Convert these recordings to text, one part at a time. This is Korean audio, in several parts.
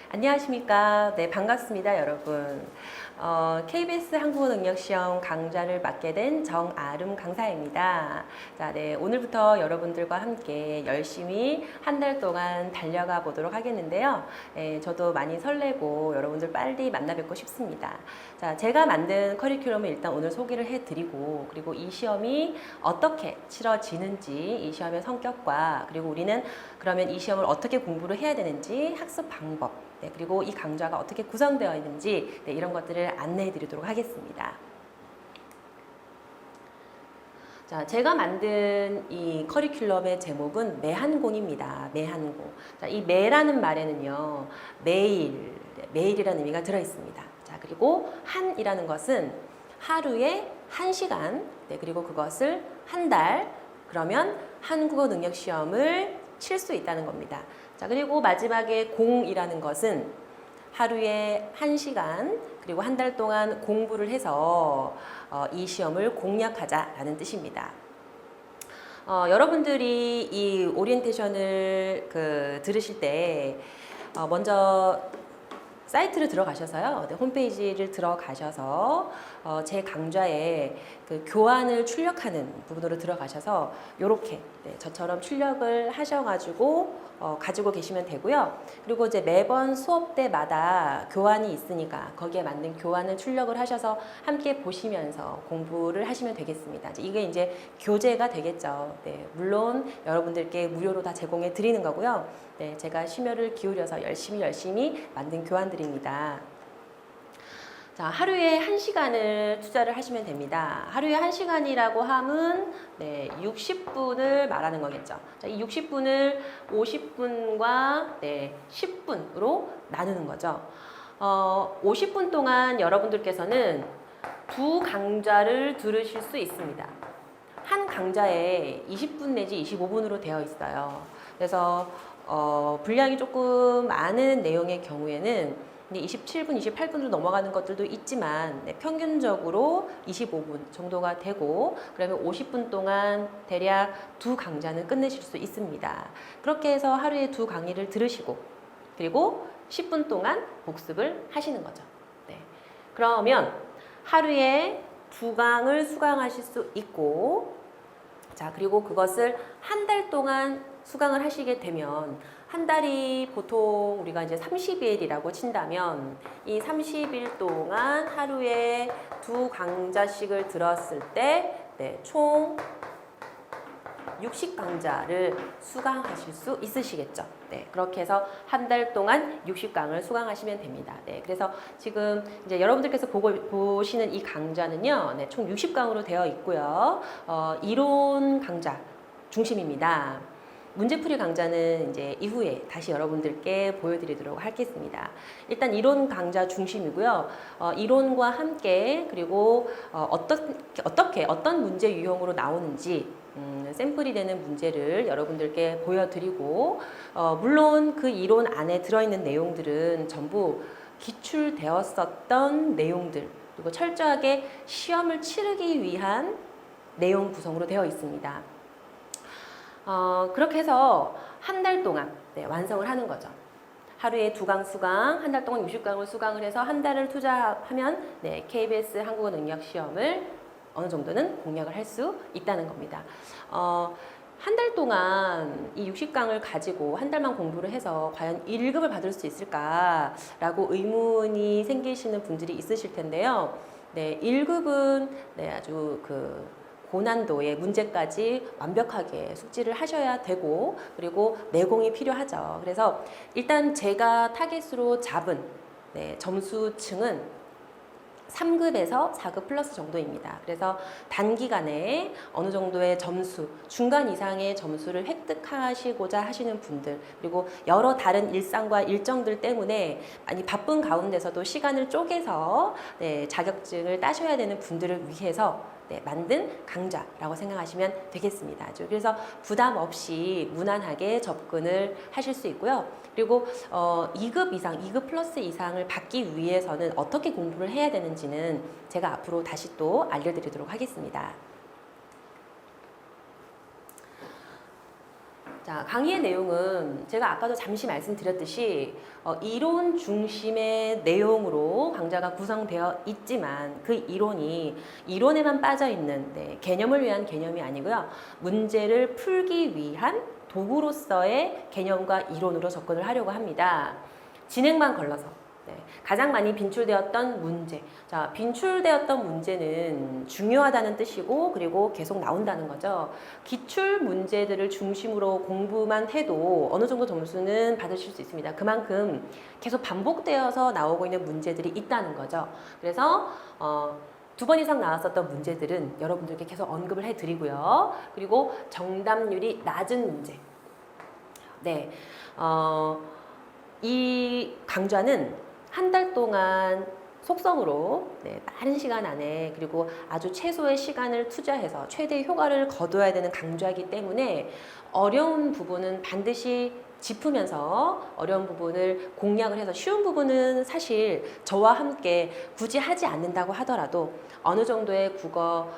안녕하십니까. 네, 반갑습니다, 여러분. KBS 한국어 능력 시험 강좌를 맡게 된 정아름 강사입니다. 자, 네, 오늘부터 여러분들과 함께 열심히 한 달 동안 달려가 보도록 하겠는데요. 네, 저도 많이 설레고 여러분들 빨리 만나 뵙고 싶습니다. 자, 제가 만든 커리큘럼을 일단 오늘 소개를 해드리고, 그리고 이 시험이 어떻게 치러지는지, 이 시험의 성격과, 그리고 우리는 그러면 이 시험을 어떻게 공부를 해야 되는지, 학습 방법, 네, 그리고 이 강좌가 어떻게 구성되어 있는지, 네, 이런 것들을 안내해 드리도록 하겠습니다. 자, 제가 만든 이 커리큘럼의 제목은 매한공입니다. 매한공. 자, 이 매라는 말에는요, 매일, 매일이라는 의미가 들어 있습니다. 자, 그리고 한이라는 것은 하루에 1시간, 네, 그리고 그것을 한 달, 그러면 한국어 능력 시험을 칠 수 있다는 겁니다. 자, 그리고 마지막에 공이라는 것은 하루에 1시간, 그리고 한 달 동안 공부를 해서 이 시험을 공략하자라는 뜻입니다. 여러분들이 이 오리엔테이션을 들으실 때 먼저 사이트를 들어가셔서요. 네, 홈페이지를 들어가셔서 제 강좌에 그 교환을 출력하는 부분으로 들어가셔서 이렇게 네, 저처럼 출력을 하셔가지고 가지고 계시면 되고요. 그리고 이제 매번 수업 때마다 교환이 있으니까 거기에 맞는 교환을 출력을 하셔서 함께 보시면서 공부를 하시면 되겠습니다. 이게 이제 교재가 되겠죠. 네, 물론 여러분들께 무료로 다 제공해 드리는 거고요. 네, 제가 심혈을 기울여서 열심히 만든 교환들입니다. 자, 하루에 1시간을 투자를 하시면 됩니다. 하루에 1시간이라고 함은 네, 60분을 말하는 거겠죠. 자, 이 60분을 50분과 네, 10분으로 나누는 거죠. 50분 동안 여러분들께서는 두 강좌를 들으실 수 있습니다. 한 강좌에 20분 내지 25분으로 되어 있어요. 그래서 분량이 조금 많은 내용의 경우에는 27분, 28분으로 넘어가는 것들도 있지만 네, 평균적으로 25분 정도가 되고 그러면 50분 동안 대략 두 강좌는 끝내실 수 있습니다. 그렇게 해서 하루에 두 강의를 들으시고 그리고 10분 동안 복습을 하시는 거죠. 네. 그러면 하루에 두 강을 수강하실 수 있고 자, 그리고 그것을 한 달 동안 수강을 하시게 되면 한 달이 보통 우리가 이제 30일이라고 친다면 이 30일 동안 하루에 두 강좌씩을 들었을 때 네, 총 60강좌를 수강하실 수 있으시겠죠. 네, 그렇게 해서 한 달 동안 60강을 수강하시면 됩니다. 네, 그래서 지금 이제 여러분들께서 보시는 이 강좌는요, 네, 총 60강으로 되어 있고요. 이론 강좌 중심입니다. 문제풀이 강좌는 이제 이후에 다시 여러분들께 보여드리도록 하겠습니다. 일단 이론 강좌 중심이고요. 이론과 함께 그리고 어떤 문제 유형으로 나오는지 샘플이 되는 문제를 여러분들께 보여드리고 물론 그 이론 안에 들어있는 내용들은 전부 기출되었었던 내용들 그리고 철저하게 시험을 치르기 위한 내용 구성으로 되어 있습니다. 그렇게 해서 한 달 동안 네, 완성을 하는 거죠. 하루에 2강 수강, 한 달 동안 60강을 수강을 해서 한 달을 투자하면 네, KBS 한국어 능력 시험을 어느 정도는 공략을 할 수 있다는 겁니다. 한 달 동안 이 60강을 가지고 한 달만 공부를 해서 과연 1급을 받을 수 있을까라고 의문이 생기시는 분들이 있으실 텐데요. 네, 1급은 네, 아주 고난도의 문제까지 완벽하게 숙지를 하셔야 되고 그리고 내공이 필요하죠. 그래서 일단 제가 타깃으로 잡은 네, 점수층은 3급에서 4급 플러스 정도입니다. 그래서 단기간에 어느 정도의 점수, 중간 이상의 점수를 획득하시고자 하시는 분들 그리고 여러 다른 일상과 일정들 때문에 많이 바쁜 가운데서도 시간을 쪼개서 네, 자격증을 따셔야 되는 분들을 위해서 네, 만든 강좌라고 생각하시면 되겠습니다. 그래서 부담 없이 무난하게 접근을 하실 수 있고요. 그리고 2급 이상, 2급 플러스 이상을 받기 위해서는 어떻게 공부를 해야 되는지는 제가 앞으로 다시 또 알려드리도록 하겠습니다. 자, 강의의 내용은 제가 아까도 잠시 말씀드렸듯이 이론 중심의 내용으로 강좌가 구성되어 있지만 그 이론이 이론에만 빠져 있는 개념을 위한 개념이 아니고요. 문제를 풀기 위한 도구로서의 개념과 이론으로 접근을 하려고 합니다. 진행만 걸러서. 가장 많이 빈출되었던 문제. 자, 빈출되었던 문제는 중요하다는 뜻이고 그리고 계속 나온다는 거죠. 기출 문제들을 중심으로 공부만 해도 어느 정도 점수는 받으실 수 있습니다. 그만큼 계속 반복되어서 나오고 있는 문제들이 있다는 거죠. 그래서 2번 이상 나왔었던 문제들은 여러분들께 계속 언급을 해드리고요. 그리고 정답률이 낮은 문제. 네, 이 강좌는 한 달 동안 속성으로 빠른 시간 안에 그리고 아주 최소의 시간을 투자해서 최대의 효과를 거둬야 되는 강좌이기 때문에 어려운 부분은 반드시 짚으면서 어려운 부분을 공략을 해서 쉬운 부분은 사실 저와 함께 굳이 하지 않는다고 하더라도 어느 정도의 국어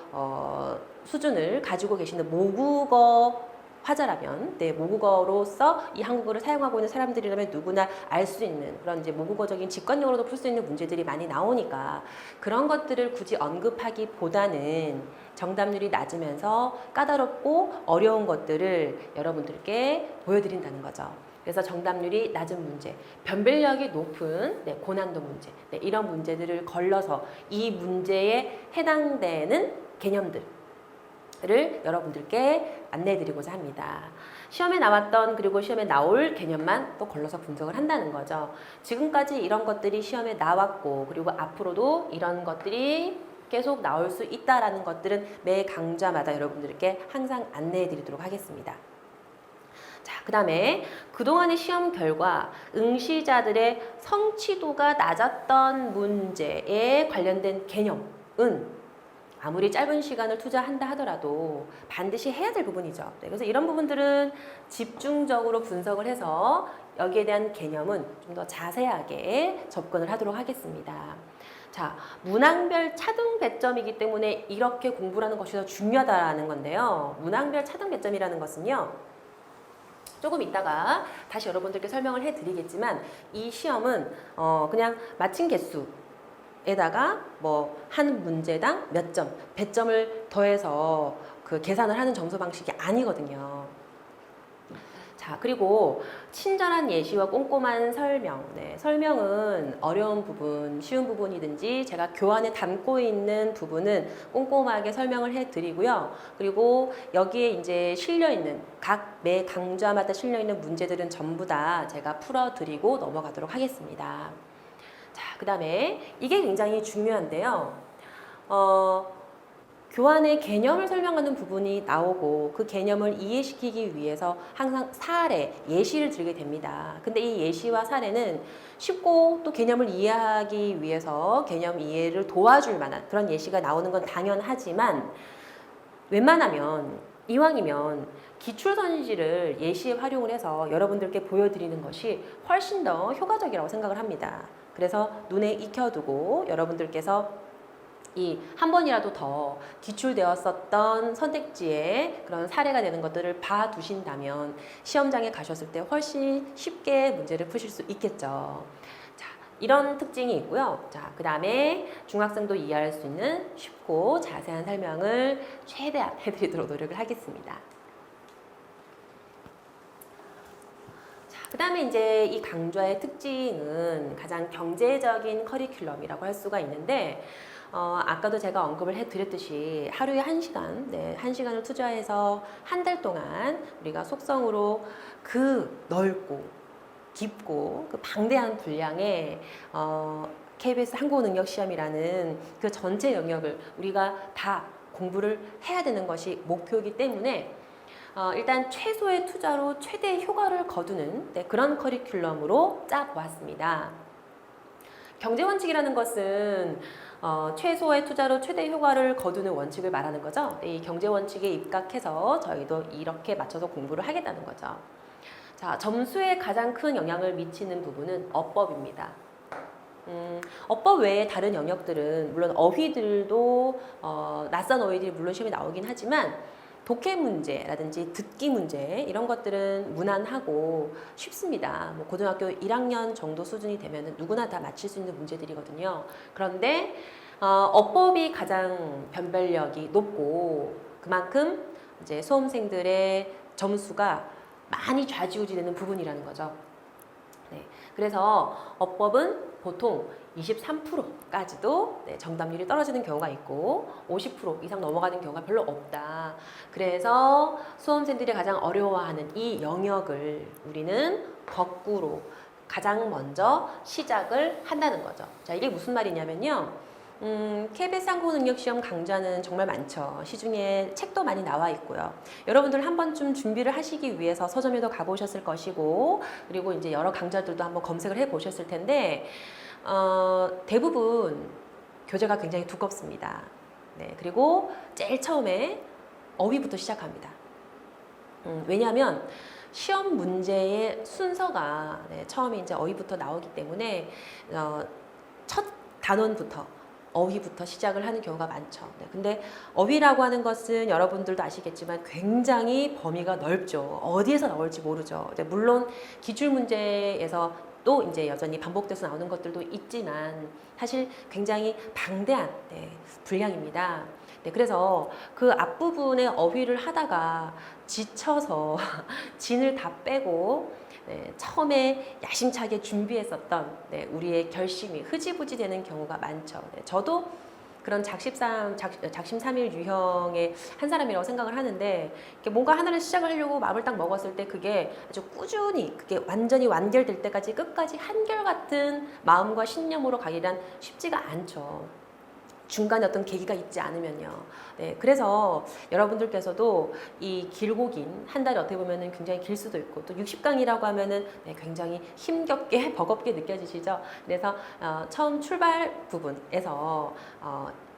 수준을 가지고 계시는 모국어 화자라면, 모국어로서 이 한국어를 사용하고 있는 사람들이라면 누구나 알 수 있는 그런 이제 모국어적인 직관적으로도 풀 수 있는 문제들이 많이 나오니까 그런 것들을 굳이 언급하기보다는 정답률이 낮으면서 까다롭고 어려운 것들을 여러분들께 보여드린다는 거죠. 그래서 정답률이 낮은 문제, 변별력이 높은 고난도 문제, 이런 문제들을 걸러서 이 문제에 해당되는 개념들 를 여러분들께 안내해드리고자 합니다. 시험에 나왔던 그리고 시험에 나올 개념만 또 걸러서 분석을 한다는 거죠. 지금까지 이런 것들이 시험에 나왔고 그리고 앞으로도 이런 것들이 계속 나올 수 있다라는 것들은 매 강좌마다 여러분들께 항상 안내해드리도록 하겠습니다. 자, 그 다음에 그동안의 시험 결과 응시자들의 성취도가 낮았던 문제에 관련된 개념은 아무리 짧은 시간을 투자한다 하더라도 반드시 해야 될 부분이죠. 그래서 이런 부분들은 집중적으로 분석을 해서 여기에 대한 개념은 좀 더 자세하게 접근을 하도록 하겠습니다. 자, 문항별 차등 배점이기 때문에 이렇게 공부를 하는 것이 더 중요하다는 건데요. 문항별 차등 배점이라는 것은요. 조금 이따가 다시 여러분들께 설명을 해드리겠지만 이 시험은 그냥 마친 개수 에다가 뭐 한 문제당 몇 점, 배점을 더해서 그 계산을 하는 점수 방식이 아니거든요. 자, 그리고 친절한 예시와 꼼꼼한 설명. 설명은 어려운 부분, 쉬운 부분이든지 제가 교환에 담고 있는 부분은 꼼꼼하게 설명을 해드리고요. 그리고 여기에 이제 실려있는 매 강좌마다 실려있는 문제들은 전부 다 제가 풀어드리고 넘어가도록 하겠습니다. 자, 그 다음에 이게 굉장히 중요한데요. 교환의 개념을 설명하는 부분이 나오고 그 개념을 이해시키기 위해서 항상 사례, 예시를 들게 됩니다. 근데 이 예시와 사례는 쉽고 또 개념을 이해하기 위해서 개념 이해를 도와줄 만한 그런 예시가 나오는 건 당연하지만 웬만하면 이왕이면 기출선지를 예시에 활용을 해서 여러분들께 보여드리는 것이 훨씬 더 효과적이라고 생각을 합니다. 그래서 눈에 익혀두고 여러분들께서 이 한 번이라도 더 기출되었었던 선택지에 그런 사례가 되는 것들을 봐두신다면 시험장에 가셨을 때 훨씬 쉽게 문제를 푸실 수 있겠죠. 자, 이런 특징이 있고요. 자, 그 다음에 중학생도 이해할 수 있는 쉽고 자세한 설명을 최대한 해드리도록 노력을 하겠습니다. 그 다음에 이제 이 강좌의 특징은 가장 경제적인 커리큘럼이라고 할 수가 있는데 아까도 제가 언급을 해드렸듯이 하루에 1시간, 1시간을 투자해서 한 달 동안 우리가 속성으로 그 넓고 깊고 그 방대한 분량의 KBS 한국어능력시험이라는 그 전체 영역을 우리가 다 공부를 해야 되는 것이 목표이기 때문에 일단 최소의 투자로 최대의 효과를 거두는 그런 커리큘럼으로 짜보았습니다. 경제원칙이라는 것은 최소의 투자로 최대의 효과를 거두는 원칙을 말하는 거죠. 이 경제원칙에 입각해서 저희도 이렇게 맞춰서 공부를 하겠다는 거죠. 자, 점수에 가장 큰 영향을 미치는 부분은 어법입니다. 어법 외에 다른 영역들은 물론 어휘들도 낯선 어휘들이 물론 시험에 나오긴 하지만 독해 문제라든지 듣기 문제 이런 것들은 무난하고 쉽습니다. 뭐 고등학교 1학년 정도 수준이 되면 누구나 다 맞힐 수 있는 문제들이거든요. 그런데 어법이 가장 변별력이 높고 그만큼 이제 수험생들의 점수가 많이 좌지우지되는 부분이라는 거죠. 네, 그래서 어법은 보통 23%까지도 정답률이 떨어지는 경우가 있고 50% 이상 넘어가는 경우가 별로 없다. 그래서 수험생들이 가장 어려워하는 이 영역을 우리는 거꾸로 가장 먼저 시작을 한다는 거죠. 자, 이게 무슨 말이냐면요. KBS 항공능력시험 강좌는 정말 많죠. 시중에 책도 많이 나와 있고요. 여러분들 한 번쯤 준비를 하시기 위해서 서점에도 가보셨을 것이고, 그리고 이제 여러 강좌들도 한번 검색을 해 보셨을 텐데, 대부분 교재가 굉장히 두껍습니다. 네, 그리고 제일 처음에 어휘부터 시작합니다. 왜냐하면 시험 문제의 순서가 처음에 이제 어휘부터 나오기 때문에 첫 단원부터 어휘부터 시작을 하는 경우가 많죠. 근데 어휘라고 하는 것은 여러분들도 아시겠지만 굉장히 범위가 넓죠. 어디에서 나올지 모르죠. 물론 기출 문제에서 또 이제 여전히 반복돼서 나오는 것들도 있지만 사실 굉장히 방대한 분량입니다. 그래서 그 앞부분의 어휘를 하다가 지쳐서 진을 다 빼고 처음에 야심차게 준비했었던 우리의 결심이 흐지부지 되는 경우가 많죠. 저도 그런 작심삼일 유형의 한 사람이라고 생각을 하는데 뭔가 하나를 시작을 하려고 마음을 딱 먹었을 때 그게 아주 꾸준히 그게 완전히 완결될 때까지 끝까지 한결같은 마음과 신념으로 가기란 쉽지가 않죠. 중간에 어떤 계기가 있지 않으면요. 그래서 여러분들께서도 이 길고 긴 한 달이 어떻게 보면은 굉장히 길 수도 있고 또 60강이라고 하면은 굉장히 힘겹게 버겁게 느껴지시죠. 그래서 처음 출발 부분에서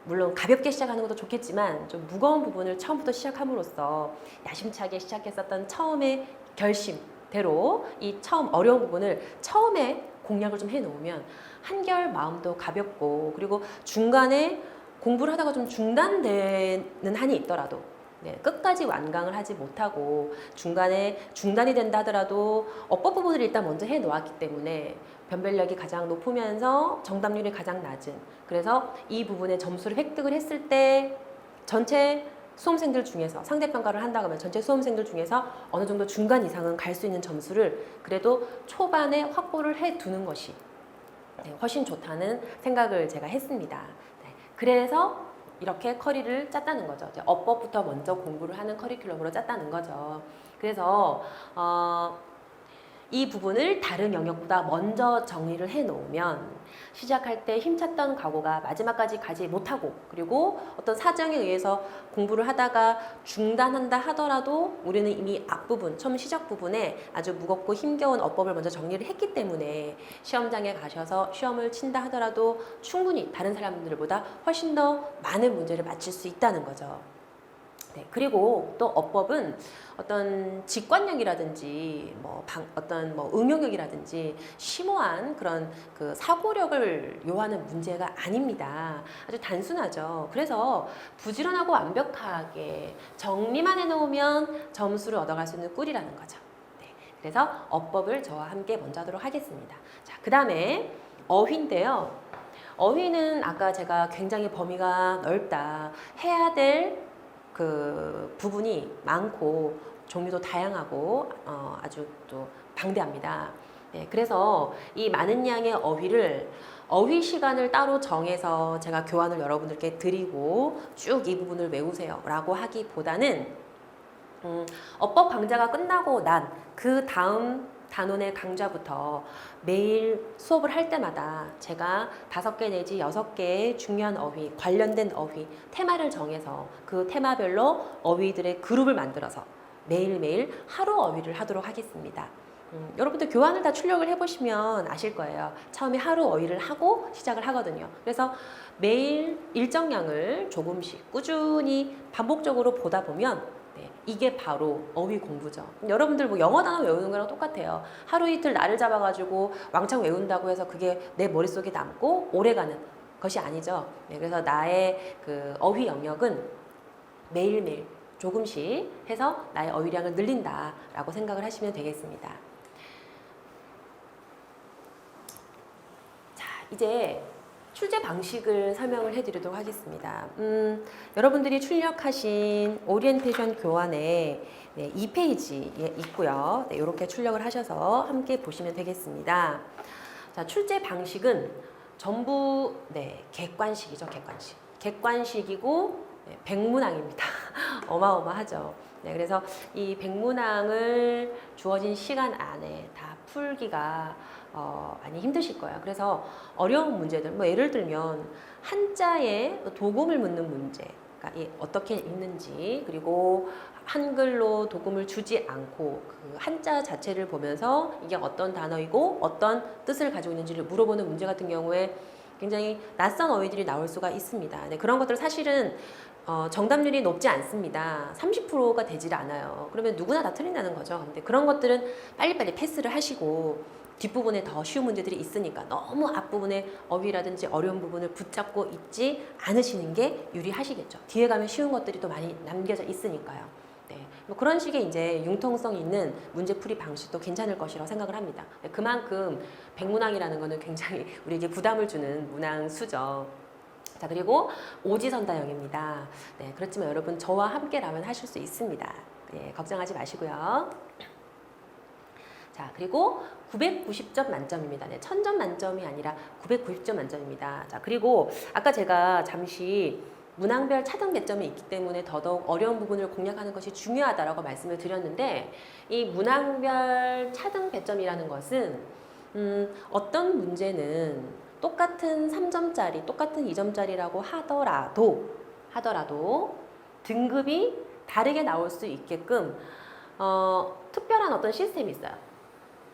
물론 가볍게 시작하는 것도 좋겠지만 좀 무거운 부분을 처음부터 시작함으로써 야심차게 시작했었던 처음의 결심대로 이 처음 어려운 부분을 처음에 공략을 좀 해놓으면 한결 마음도 가볍고 그리고 중간에 공부를 하다가 좀 중단되는 한이 있더라도 끝까지 완강을 하지 못하고 중간에 중단이 된다 하더라도 어법 부분을 일단 먼저 해놓았기 때문에 변별력이 가장 높으면서 정답률이 가장 낮은 그래서 이 부분에 점수를 획득을 했을 때 전체 수험생들 중에서 상대평가를 한다고 하면 전체 수험생들 중에서 어느 정도 중간 이상은 갈 수 있는 점수를 그래도 초반에 확보를 해두는 것이 훨씬 좋다는 생각을 제가 했습니다. 그래서 이렇게 커리를 짰다는 거죠. 어법부터 먼저 공부를 하는 커리큘럼으로 짰다는 거죠. 그래서 이 부분을 다른 영역보다 먼저 정리를 해놓으면 시작할 때 힘찼던 각오가 마지막까지 가지 못하고 그리고 어떤 사정에 의해서 공부를 하다가 중단한다 하더라도 우리는 이미 앞부분, 처음 시작 부분에 아주 무겁고 힘겨운 어법을 먼저 정리를 했기 때문에 시험장에 가셔서 시험을 친다 하더라도 충분히 다른 사람들보다 훨씬 더 많은 문제를 맞출 수 있다는 거죠. 그리고 또 어법은 어떤 직관력이라든지 어떤 응용력이라든지 심오한 그런 그 사고력을 요하는 문제가 아닙니다. 아주 단순하죠. 그래서 부지런하고 완벽하게 정리만 해놓으면 점수를 얻어갈 수 있는 꿀이라는 거죠. 그래서 어법을 저와 함께 먼저 하도록 하겠습니다. 자, 그 다음에 어휘인데요. 어휘는 아까 제가 굉장히 범위가 넓다. 해야 될 그 부분이 많고 종류도 다양하고 아주 또 방대합니다. 그래서 이 많은 양의 어휘를 어휘 시간을 따로 정해서 제가 교환을 여러분들께 드리고 쭉 이 부분을 외우세요 라고 하기보다는 어법 강좌가 끝나고 난 그 다음 단원의 강좌부터 매일 수업을 할 때마다 제가 5개 내지 6개의 중요한 어휘, 관련된 어휘, 테마를 정해서 그 테마별로 어휘들의 그룹을 만들어서 매일매일 하루 어휘를 하도록 하겠습니다. 여러분들 교환을 다 출력을 해보시면 아실 거예요. 처음에 하루 어휘를 하고 시작을 하거든요. 그래서 매일 일정량을 조금씩 꾸준히 반복적으로 보다 보면 이게 바로 어휘 공부죠. 여러분들 뭐 영어 단어 외우는 거랑 똑같아요. 하루 이틀 날을 잡아가지고 왕창 외운다고 해서 그게 내 머릿속에 남고 오래가는 것이 아니죠. 그래서 나의 그 어휘 영역은 매일매일 조금씩 해서 나의 어휘량을 늘린다라고 생각을 하시면 되겠습니다. 자, 이제 출제 방식을 설명을 해드리도록 하겠습니다. 여러분들이 출력하신 오리엔테이션 교환에 2페이지에 있고요. 이렇게 출력을 하셔서 함께 보시면 되겠습니다. 자, 출제 방식은 전부 객관식이죠. 객관식이고 백문항입니다. 어마어마하죠. 그래서 이 백문항을 주어진 시간 안에 다 풀기가 많이 힘드실 거예요. 그래서 어려운 문제들, 뭐 예를 들면 한자에 도금을 묻는 문제, 그러니까 어떻게 읽는지, 그리고 한글로 도금을 주지 않고 그 한자 자체를 보면서 이게 어떤 단어이고 어떤 뜻을 가지고 있는지를 물어보는 문제 같은 경우에 굉장히 낯선 어휘들이 나올 수가 있습니다. 네, 그런 것들 사실은 정답률이 높지 않습니다. 30%가 되질 않아요. 그러면 누구나 다 틀린다는 거죠. 근데 그런 것들은 빨리빨리 패스를 하시고 뒷부분에 더 쉬운 문제들이 있으니까 너무 앞부분에 어휘라든지 어려운 부분을 붙잡고 있지 않으시는 게 유리하시겠죠. 뒤에 가면 쉬운 것들이 또 많이 남겨져 있으니까요. 네, 뭐 그런 식의 이제 융통성 있는 문제풀이 방식도 괜찮을 것이라고 생각을 합니다. 그만큼 백문항이라는 거는 굉장히 우리에게 부담을 주는 문항수죠. 자, 그리고 오지선다형입니다. 네, 그렇지만 여러분 저와 함께라면 하실 수 있습니다. 네, 걱정하지 마시고요. 자, 그리고 990점 만점입니다. 네, 1000점 만점이 아니라 990점 만점입니다. 자, 그리고 아까 제가 잠시 문항별 차등 배점이 있기 때문에 더더욱 어려운 부분을 공략하는 것이 중요하다라고 말씀을 드렸는데, 이 문항별 차등 배점이라는 것은 어떤 문제는 똑같은 3점짜리, 똑같은 2점짜리라고 하더라도 등급이 다르게 나올 수 있게끔 특별한 어떤 시스템이 있어요.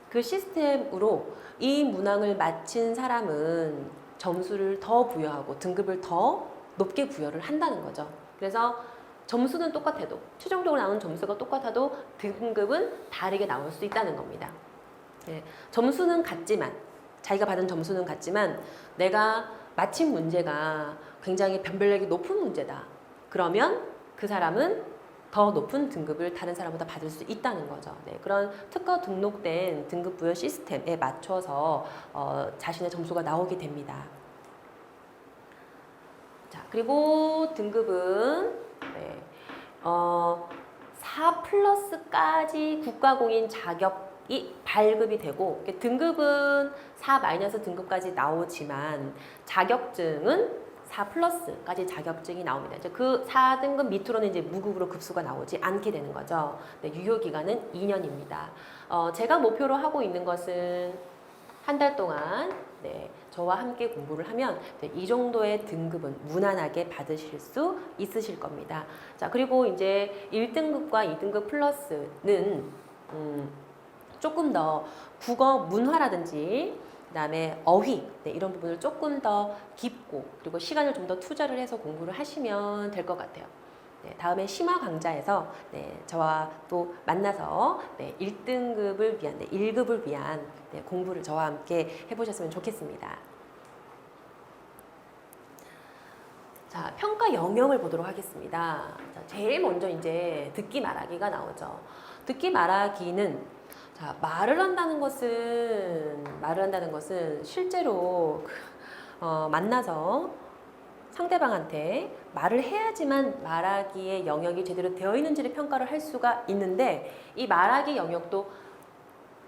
그 시스템으로 이 문항을 마친 사람은 점수를 더 부여하고 등급을 더 높게 부여를 한다는 거죠. 그래서 점수는 똑같아도, 최종적으로 나오는 점수가 똑같아도 등급은 다르게 나올 수 있다는 겁니다. 네, 점수는 같지만, 자기가 받은 점수는 같지만 내가 마친 문제가 굉장히 변별력이 높은 문제다. 그러면 그 사람은 더 높은 등급을 다른 사람보다 받을 수 있다는 거죠. 네, 그런 특허 등록된 등급 부여 시스템에 맞춰서 자신의 점수가 나오게 됩니다. 자, 그리고 등급은 4+까지 국가공인 자격이 발급이 되고, 등급은 4- 등급까지 나오지만 자격증은 4+까지 자격증이 나옵니다. 이제 그 4등급 밑으로는 이제 무급으로 급수가 나오지 않게 되는 거죠. 네, 유효기간은 2년입니다. 제가 목표로 하고 있는 것은 한 달 동안 저와 함께 공부를 하면 이 정도의 등급은 무난하게 받으실 수 있으실 겁니다. 자, 그리고 이제 1등급과 2등급 플러스는 조금 더 국어 문화라든지 그다음에 어휘 이런 부분을 조금 더 깊고, 그리고 시간을 좀 더 투자를 해서 공부를 하시면 될 것 같아요. 다음에 심화 강좌에서 저와 또 만나서 1등급을 위한, 1급을 위한 공부를 저와 함께 해보셨으면 좋겠습니다. 자, 평가 영역을 보도록 하겠습니다. 자, 제일 먼저 이제 듣기 말하기가 나오죠. 듣기 말하기는 말을 한다는 것은 실제로 만나서 상대방한테 말을 해야지만 말하기의 영역이 제대로 되어 있는지를 평가를 할 수가 있는데, 이 말하기 영역도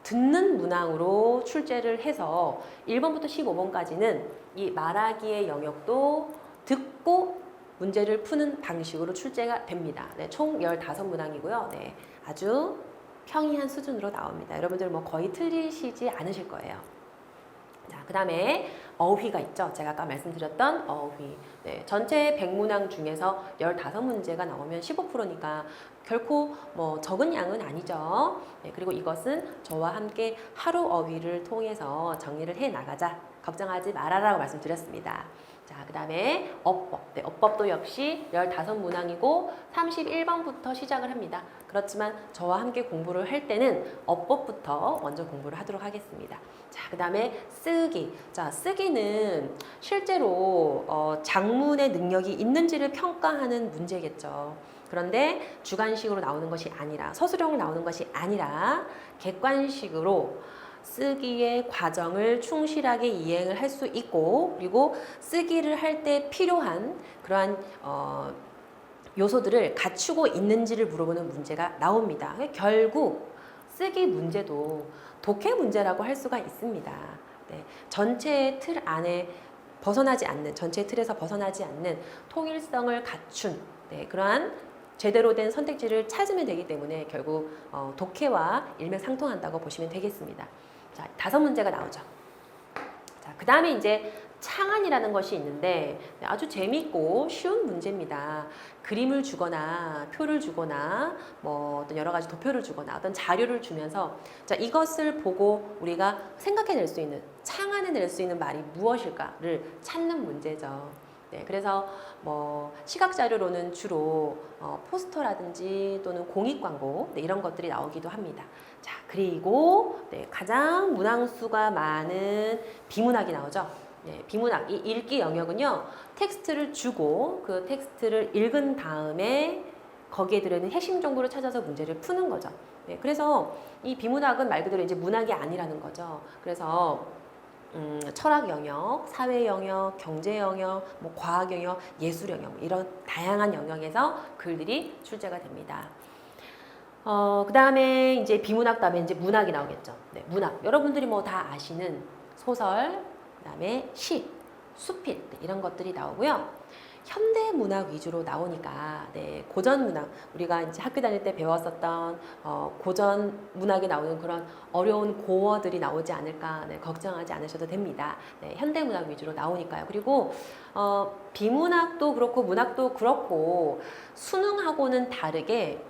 듣는 문항으로 출제를 해서 1번부터 15번까지는 이 말하기의 영역도 듣고 문제를 푸는 방식으로 출제가 됩니다. 총 15문항이고요. 아주 평이한 수준으로 나옵니다. 여러분들 뭐 거의 틀리시지 않으실 거예요. 자, 그 다음에 어휘가 있죠. 제가 아까 말씀드렸던 어휘. 전체 100문항 중에서 15문제가 나오면 15%니까 결코 뭐 적은 양은 아니죠. 그리고 이것은 저와 함께 하루 어휘를 통해서 정리를 해 나가자. 걱정하지 말아라고 말씀드렸습니다. 자, 그 다음에 어법. 어법도 역시 15문항이고 31번부터 시작을 합니다. 그렇지만 저와 함께 공부를 할 때는 어법부터 먼저 공부를 하도록 하겠습니다. 자, 그 다음에 쓰기. 자, 쓰기는 실제로 장문의 능력이 있는지를 평가하는 문제겠죠. 그런데 주관식으로 나오는 것이 아니라 서술형으로 나오는 것이 아니라 객관식으로 쓰기의 과정을 충실하게 이행을 할 수 있고 그리고 쓰기를 할 때 필요한 그러한 요소들을 갖추고 있는지를 물어보는 문제가 나옵니다. 결국 쓰기 문제도 독해 문제라고 할 수가 있습니다. 네, 전체의 틀 안에 벗어나지 않는, 전체의 틀에서 벗어나지 않는 통일성을 갖춘 그러한 제대로 된 선택지를 찾으면 되기 때문에 결국 독해와 일맥상통한다고 보시면 되겠습니다. 자, 5문제가 나오죠. 자, 그 다음에 이제 창안이라는 것이 있는데 아주 재미있고 쉬운 문제입니다. 그림을 주거나 표를 주거나 뭐 어떤 여러 가지 도표를 주거나 어떤 자료를 주면서 자, 이것을 보고 우리가 생각해낼 수 있는 창안해낼 수 있는 말이 무엇일까를 찾는 문제죠. 네, 그래서 뭐 시각 자료로는 주로 포스터라든지 또는 공익 광고 이런 것들이 나오기도 합니다. 자, 그리고 가장 문항수가 많은 비문학이 나오죠. 네, 비문학, 이 읽기 영역은요, 텍스트를 주고 그 텍스트를 읽은 다음에 거기에 들어있는 핵심 정보를 찾아서 문제를 푸는 거죠. 네, 그래서 이 비문학은 말 그대로 이제 문학이 아니라는 거죠. 그래서 철학 영역, 사회 영역, 경제 영역, 뭐 과학 영역, 예술 영역 이런 다양한 영역에서 글들이 출제가 됩니다. 그 다음에 이제 비문학 다음에 이제 문학이 나오겠죠. 네, 문학. 여러분들이 뭐 다 아시는 소설, 그 다음에 시, 수필 이런 것들이 나오고요. 현대 문학 위주로 나오니까 고전 문학 우리가 이제 학교 다닐 때 배웠었던 고전 문학에 나오는 그런 어려운 고어들이 나오지 않을까 걱정하지 않으셔도 됩니다. 현대 문학 위주로 나오니까요. 그리고 비문학도 그렇고 문학도 그렇고 수능하고는 다르게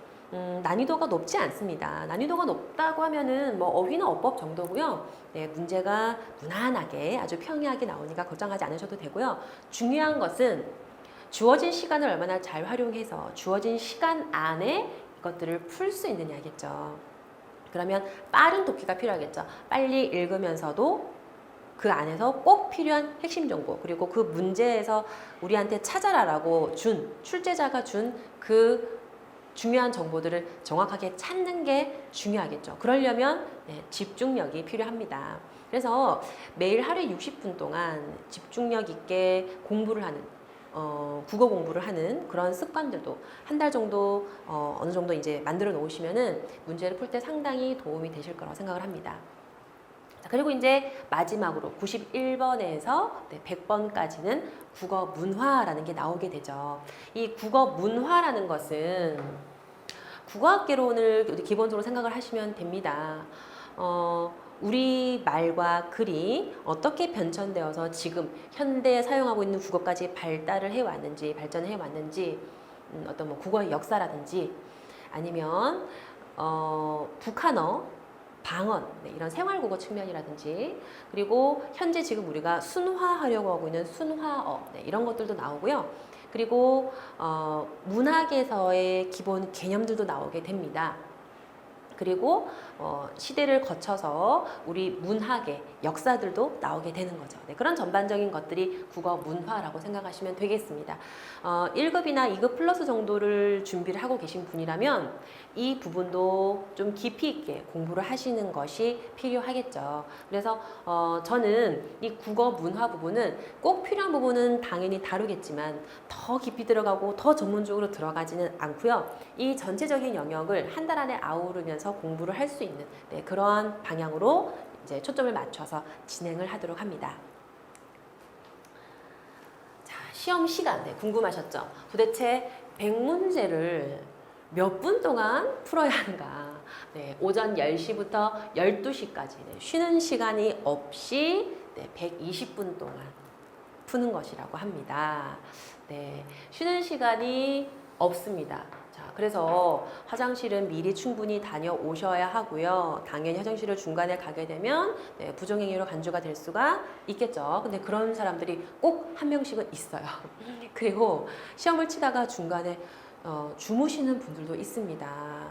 난이도가 높지 않습니다. 난이도가 높다고 하면은 뭐 어휘나 어법 정도고요. 문제가 무난하게 아주 평이하게 나오니까 걱정하지 않으셔도 되고요. 중요한 것은 주어진 시간을 얼마나 잘 활용해서 주어진 시간 안에 이것들을 풀 수 있느냐겠죠. 그러면 빠른 독해가 필요하겠죠. 빨리 읽으면서도 그 안에서 꼭 필요한 핵심 정보 그리고 그 문제에서 우리한테 찾아라라고 준 출제자가 준 그 중요한 정보들을 정확하게 찾는 게 중요하겠죠. 그러려면 집중력이 필요합니다. 그래서 매일 하루에 60분 동안 집중력 있게 공부를 하는 국어 공부를 하는 그런 습관들도 한 달 정도 어느 정도 이제 만들어 놓으시면은 문제를 풀 때 상당히 도움이 되실 거라고 생각을 합니다. 자, 그리고 이제 마지막으로 91번에서 100번까지는 국어 문화라는 게 나오게 되죠. 이 국어 문화라는 것은 국어학개론을 기본적으로 생각을 하시면 됩니다. 우리 말과 글이 어떻게 변천되어서 지금 현대에 사용하고 있는 국어까지 발달을 해왔는지, 발전을 해왔는지, 어떤 뭐 국어의 역사라든지, 아니면 북한어, 방언, 이런 생활국어 측면이라든지, 그리고 현재 지금 우리가 순화하려고 하고 있는 순화어, 이런 것들도 나오고요. 그리고 문학에서의 기본 개념들도 나오게 됩니다. 그리고 시대를 거쳐서 우리 문학의 역사들도 나오게 되는 거죠. 그런 전반적인 것들이 국어 문화라고 생각하시면 되겠습니다. 1급이나 2급 플러스 정도를 준비를 하고 계신 분이라면 이 부분도 좀 깊이 있게 공부를 하시는 것이 필요하겠죠. 그래서 저는 이 국어 문화 부분은 꼭 필요한 부분은 당연히 다루겠지만 더 깊이 들어가고 더 전문적으로 들어가지는 않고요. 이 전체적인 영역을 한 달 안에 아우르면서 공부를 할 수 있는 그러한 방향으로 이제 초점을 맞춰서 진행을 하도록 합니다. 자, 시험 시간 궁금하셨죠? 도대체 100문제를 몇 분 동안 풀어야 하는가? 오전 10시부터 12시까지 쉬는 시간이 없이 120분 동안 푸는 것이라고 합니다. 쉬는 시간이 없습니다. 자, 그래서 화장실은 미리 충분히 다녀오셔야 하고요. 당연히 화장실을 중간에 가게 되면 부정행위로 간주가 될 수가 있겠죠. 근데 그런 사람들이 꼭 한 명씩은 있어요. 그리고 시험을 치다가 중간에 주무시는 분들도 있습니다.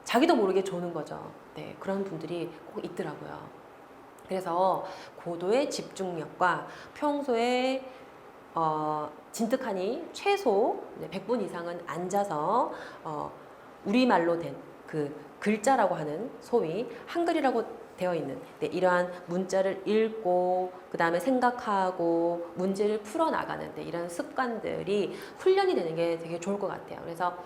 자기도 모르게 조는 거죠. 그런 분들이 꼭 있더라고요. 그래서 고도의 집중력과 평소에 진득하니 최소 100분 이상은 앉아서 우리말로 된 그 글자라고 하는 소위 한글이라고 되어 있는 이러한 문자를 읽고 그 다음에 생각하고 문제를 풀어나가는 이런 습관들이 훈련이 되는 게 되게 좋을 것 같아요. 그래서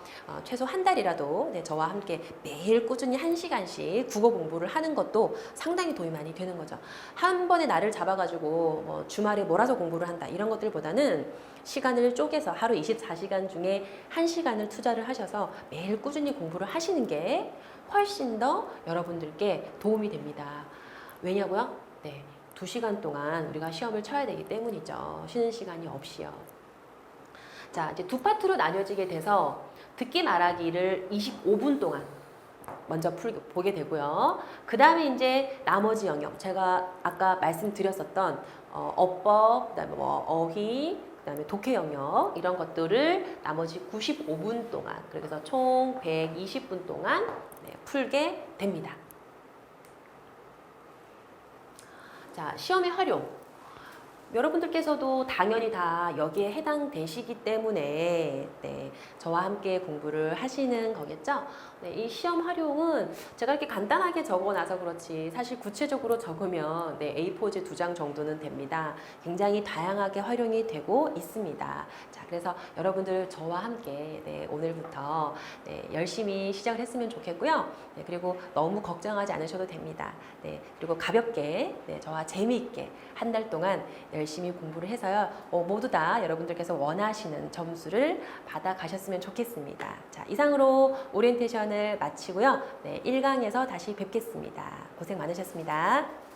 최소 한 달이라도 저와 함께 매일 꾸준히 1시간씩 국어 공부를 하는 것도 상당히 도움이 많이 되는 거죠. 한 번에 날을 잡아가지고 뭐 주말에 몰아서 공부를 한다 이런 것들보다는 시간을 쪼개서 하루 24시간 중에 1시간을 투자를 하셔서 매일 꾸준히 공부를 하시는 게 훨씬 더 여러분들께 도움이 됩니다. 왜냐고요? 네, 2시간 동안 우리가 시험을 쳐야 되기 때문이죠. 쉬는 시간이 없이요. 자, 이제 두 파트로 나뉘어지게 돼서 듣기 말하기를 25분 동안 먼저 보게 되고요. 그 다음에 이제 나머지 영역, 제가 아까 말씀드렸었던 어법, 그다음에 뭐 어휘, 그다음에 독해 영역 이런 것들을 나머지 95분 동안, 그래서 총 120분 동안 풀게 됩니다. 자, 시험의 활용. 여러분들께서도 당연히 다 여기에 해당되시기 때문에 저와 함께 공부를 하시는 거겠죠? 이 시험 활용은 제가 이렇게 간단하게 적어놔서 그렇지 사실 구체적으로 적으면 A4지 2장 정도는 됩니다. 굉장히 다양하게 활용이 되고 있습니다. 자, 그래서 여러분들 저와 함께 오늘부터 열심히 시작을 했으면 좋겠고요. 그리고 너무 걱정하지 않으셔도 됩니다. 그리고 가볍게 저와 재미있게 한 달 동안 열심히 공부를 해서요. 모두 다 여러분들께서 원하시는 점수를 받아 가셨으면 좋겠습니다. 자, 이상으로 오리엔테이션을 마치고요. 1강에서 다시 뵙겠습니다. 고생 많으셨습니다.